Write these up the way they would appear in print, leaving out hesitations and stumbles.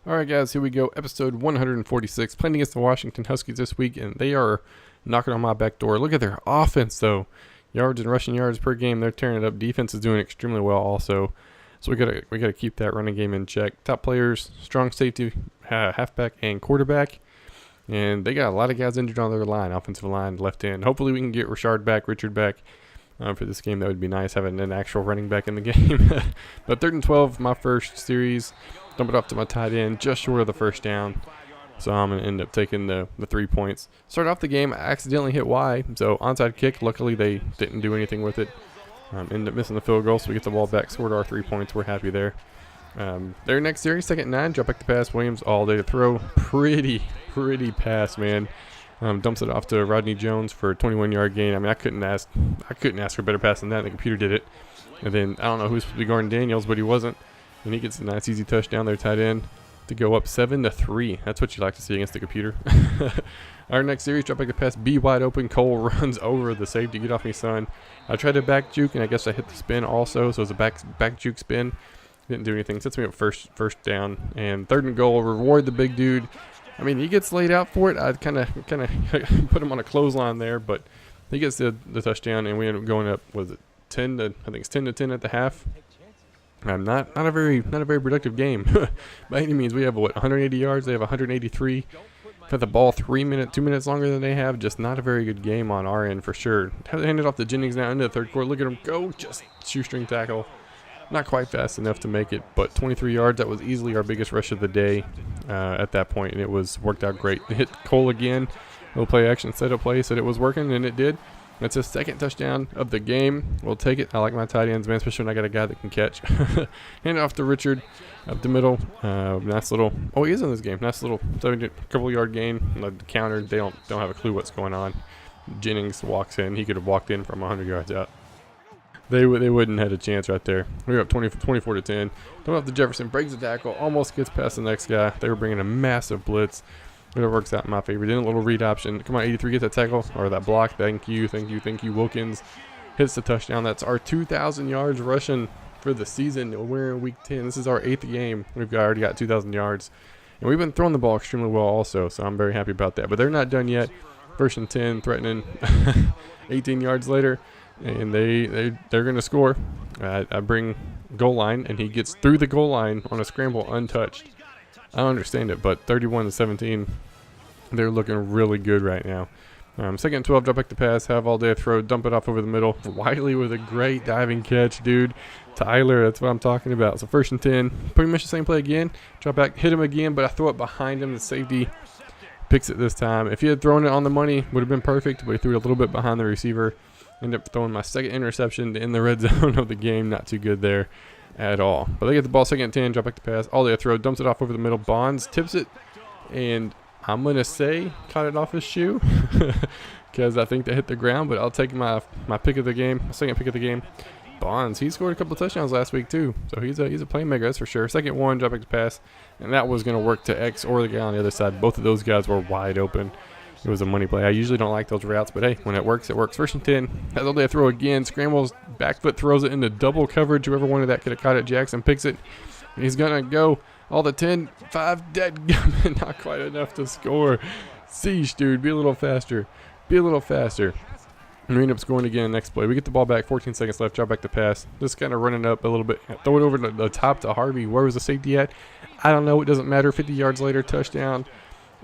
Alright guys, here we go. Episode 146. Playing against the Washington Huskies this week, and they are knocking on my back door. Look at their offense though. Yards and rushing yards per game, they're tearing it up. Defense is doing extremely well also. So we gotta keep that running game in check. Top players, strong safety, halfback, and quarterback. And they got a lot of guys injured on their line, offensive line, left end. Hopefully we can get Richard back for this game. That would be nice, having an actual running back in the game. But 3rd and 12, my first series. Dump it off to my tight end, just short of the first down. So I'm going to end up taking the 3 points. Started off the game, I accidentally hit Y. So onside kick, luckily they didn't do anything with it. Ended up missing the field goal, so we get the ball back, scored our 3 points. We're happy there. Their next series, 2nd and 9, drop back to pass. Williams all day to throw. Pretty pass, man. Dumps it off to Rodney Jones for a 21-yard gain. I mean, I couldn't ask for a better pass than that. The computer did it. And then I don't know who's supposed to be guarding Daniels, but he wasn't. And he gets a nice easy touchdown there, tight end, to go up 7-3. That's what you like to see against the computer. Our next series, drop back to pass, B wide open. Cole runs over the safety. Get off me, son. I tried to back juke, and I guess I hit the spin also. So it was a back juke spin. Didn't do anything. Sets me up first down. And 3rd and goal. Reward the big dude. I mean, he gets laid out for it. I'd kind of put him on a clothesline there, but he gets the touchdown, and we end up going up. Was it 10 to? I think it's 10-10 at the half. Not a very productive game by any means. We have 180 yards. They have 183. Got the ball 2 minutes longer than they have. Just not a very good game on our end for sure. Hand it off to Jennings now into the 3rd quarter. Look at him go, just shoestring tackle. Not quite fast enough to make it, but 23 yards. That was easily our biggest rush of the day at that point, and it worked out great. Hit Cole again. Little play action setup play, said it was working, and it did. That's his 2nd touchdown of the game. We'll take it. I like my tight ends, man, especially when I got a guy that can catch. Hand it off to Richard up the middle. Nice little. Oh, he is in this game. Nice little couple yard gain. The counter. They don't have a clue what's going on. Jennings walks in. He could have walked in from 100 yards out. They wouldn't have had a chance right there. We were up 24-10. Coming off the Jefferson, breaks the tackle, almost gets past the next guy. They were bringing a massive blitz. It works out in my favor. Then a little read option. Come on, 83, get that tackle or that block. Thank you. Wilkins hits the touchdown. That's our 2,000 yards rushing for the season. We're in week 10. This is our 8th game. We've already got 2,000 yards, and we've been throwing the ball extremely well also. So I'm very happy about that. But they're not done yet. 1st and 10, threatening. 18 yards later. And they're going to score. I bring goal line, and he gets through the goal line on a scramble untouched. I don't understand it, but 31-17, they're looking really good right now. 2nd and 12, drop back to pass, have all day throw, dump it off over the middle. Wiley with a great diving catch, dude. Tyler, that's what I'm talking about. So 1st and 10, pretty much the same play again. Drop back, hit him again, but I throw it behind him. The safety picks it this time. If he had thrown it on the money, would have been perfect, but he threw it a little bit behind the receiver. Ended up throwing my 2nd interception in the red zone of the game. Not too good there at all. But they get the ball 2nd and 10, drop back to pass. All day throw, dumps it off over the middle. Bonds tips it, and I'm going to say caught it off his shoe because I think they hit the ground, but I'll take my pick of the game, my 2nd pick of the game. Bonds, he scored a couple of touchdowns last week too, so he's a playmaker, that's for sure. 2nd one, drop back to pass, and that was going to work to X or the guy on the other side. Both of those guys were wide open. It was a money play. I usually don't like those routes, but hey, when it works, it works. 1st and 10. Has all day throw again. Scrambles, back foot throws it into double coverage. Whoever wanted that could have caught it. Jackson picks it. And he's going to go all the 10, 5, dead gumming. Not quite enough to score. Siege, dude. Be a little faster. And we end up scoring again next play. We get the ball back. 14 seconds left. Drop back to pass. Just kind of running up a little bit. Throw it over the top to Harvey. Where was the safety at? I don't know. It doesn't matter. 50 yards later, touchdown.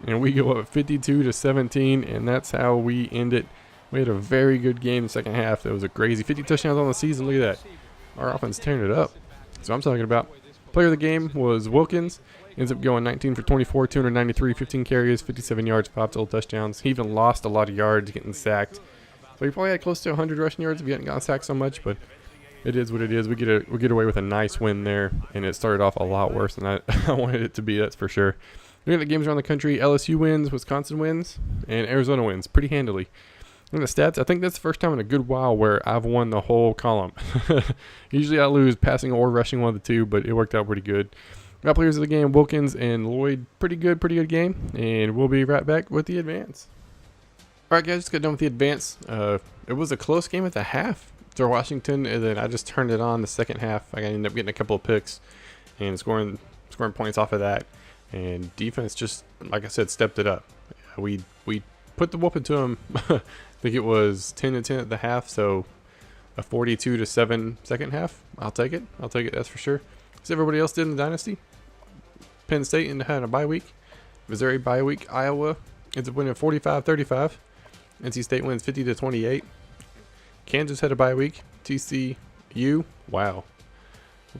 And we go up 52-17, and that's how we end it. We had a very good game in the second half. That was a crazy 50 touchdowns on the season. Look at that. Our offense tearing it up. So I'm talking about. Player of the game was Wilkins. Ends up going 19 for 24, 293, 15 carries, 57 yards, 5 total touchdowns. He even lost a lot of yards getting sacked. So he probably had close to 100 rushing yards if he hadn't gotten sacked so much, but it is what it is. We get away with a nice win there, and it started off a lot worse than I wanted it to be, that's for sure. Looking at the games around the country, LSU wins, Wisconsin wins, and Arizona wins pretty handily. Look at the stats. I think that's the first time in a good while where I've won the whole column. Usually I lose passing or rushing, one of the two, but it worked out pretty good. Got players of the game, Wilkins and Lloyd. Pretty good game. And we'll be right back with the advance. All right, guys, just got done with the advance. It was a close game at the half for Washington, and then I just turned it on the second half. I ended up getting a couple of picks and scoring points off of that. and defense just, like I said, stepped it up. We put the whooping to them. I think it was 10-10 at the half, so a 42-7 second half. I'll take it. That's for sure. As everybody else did in the Dynasty. Penn State had a bye week. Missouri bye week. Iowa ends up winning 45-35. NC State wins 50-28. Kansas had a bye week. TCU, wow,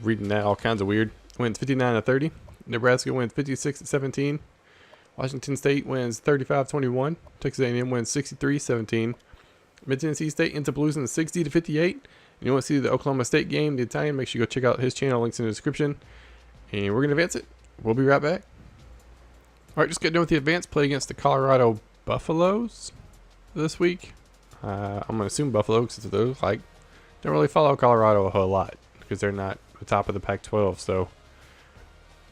reading that all kinds of weird, wins 59-30. Nebraska wins 56-17. Washington State wins 35-21. Texas A&M wins 63-17. Mid-Tennessee State ends up losing 60-58. And you want to see the Oklahoma State game, the Italian, make sure you go check out his channel. Links in the description. And we're going to advance it. We'll be right back. All right, just getting done with the advance play against the Colorado Buffaloes this week. I'm going to assume Buffalo because those don't really follow Colorado a whole lot because they're not the top of the Pac-12. So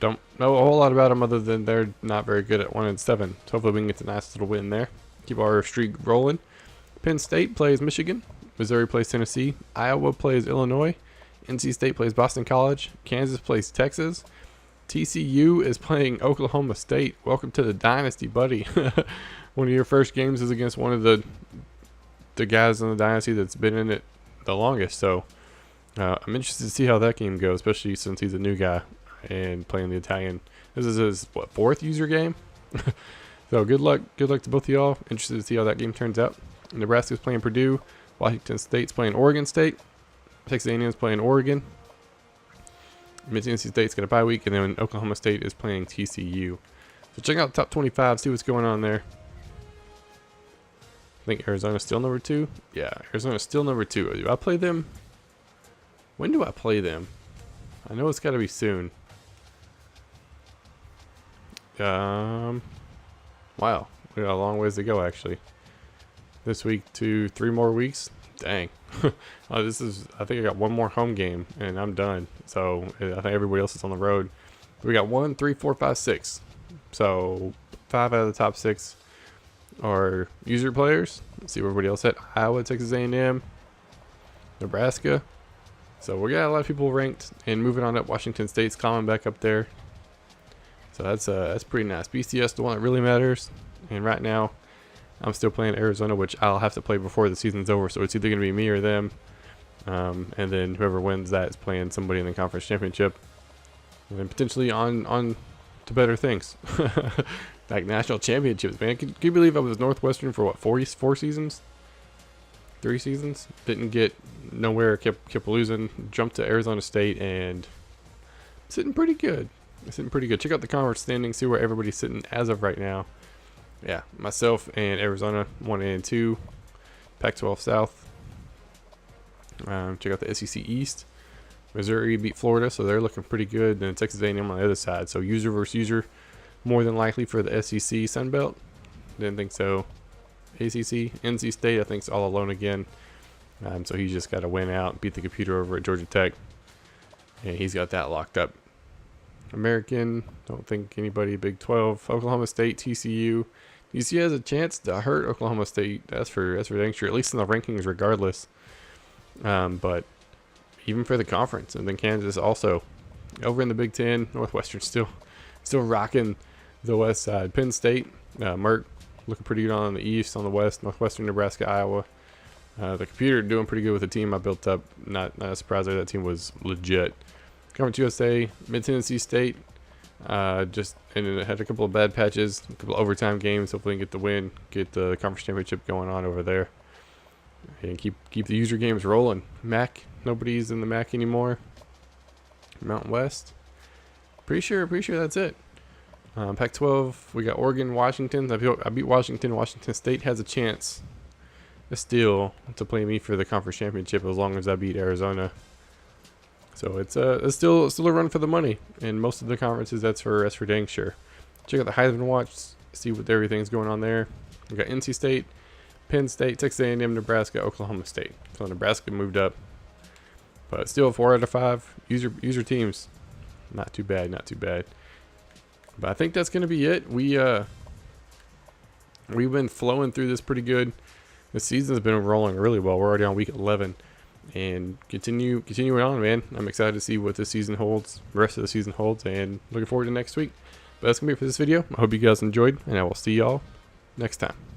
don't know a whole lot about them other than they're not very good at 1-7. So hopefully we can get a nice little win there. Keep our streak rolling. Penn State plays Michigan. Missouri plays Tennessee. Iowa plays Illinois. NC State plays Boston College. Kansas plays Texas. TCU is playing Oklahoma State. Welcome to the Dynasty, buddy. One of your first games is against one of the guys in the Dynasty that's been in it the longest. So I'm interested to see how that game goes, especially since he's a new guy and playing the Italian. This is his, fourth user game? So good luck to both of y'all. Interested to see how that game turns out. Nebraska's playing Purdue. Washington State's playing Oregon State. Texas A&M's playing Oregon. Mid-Tennessee State's got a bye week, and then Oklahoma State is playing TCU. So check out the top 25, see what's going on there. I think Arizona's still number 2. Yeah, Arizona's still number 2. Do I play them? When do I play them? I know it's got to be soon. Wow, we got a long ways to go actually. This week to 3 more weeks. Dang. I think I got one more home game and I'm done. So I think everybody else is on the road. We got 1, 3, 4, 5, 6. So 5 out of the top 6 are user players. Let's see where everybody else at. Iowa, Texas A&M, Nebraska. So we got a lot of people ranked, and moving on up, Washington State's climbing back up there. So that's pretty nice. BCS, the one that really matters. And right now, I'm still playing Arizona, which I'll have to play before the season's over. So it's either going to be me or them. And then whoever wins that is playing somebody in the conference championship. And then potentially on to better things. Like national championships, man. Can you believe I was Northwestern for what, 4 seasons? 3 seasons? Didn't get nowhere, kept losing. Jumped to Arizona State and sitting pretty good. Check out the conference standings, see where everybody's sitting as of right now. Yeah, myself and Arizona 1 and 2, Pac-12 South. Check out the SEC East. Missouri beat Florida, so they're looking pretty good. Then Texas A&M on the other side. So user versus user, more than likely for the SEC Sun Belt. Didn't think so. ACC, NC State, I think is all alone again. So he's just got to win out, beat the computer over at Georgia Tech, and he's got that locked up. American, don't think anybody. Big 12, Oklahoma State, TCU. TCU has a chance to hurt Oklahoma State. That's for dang sure, at least in the rankings, regardless. But even for the conference, and then Kansas also over in the Big 10. Northwestern still rocking the west side. Penn State, Merck looking pretty good on the east. On the west, Northwestern, Nebraska, Iowa. The computer doing pretty good with the team I built up. Not a surprise there. That team was legit. Conference USA, Mid-Tennessee State, and it had a couple of bad patches, a couple of overtime games. Hopefully, we can get the win, get the conference championship going on over there, and keep the user games rolling. MAC, nobody's in the MAC anymore. Mountain West, pretty sure that's it. Pac-12, we got Oregon, Washington. I beat Washington. Washington State has a chance still to play me for the conference championship as long as I beat Arizona. So it's still a run for the money, and most of the conferences that's for dang sure. Check out the Heisman Watch, see what everything's going on there. We got NC State, Penn State, Texas A&M, Nebraska, Oklahoma State. So Nebraska moved up, but still 4 out of 5 user teams. Not too bad. But I think that's gonna be it. We've been flowing through this pretty good. The season's been rolling really well. We're already on week 11. And continuing on, man. I'm excited to see what this season holds, the rest of the season holds, and looking forward to next week. But that's going to be it for this video. I hope you guys enjoyed, and I will see y'all next time.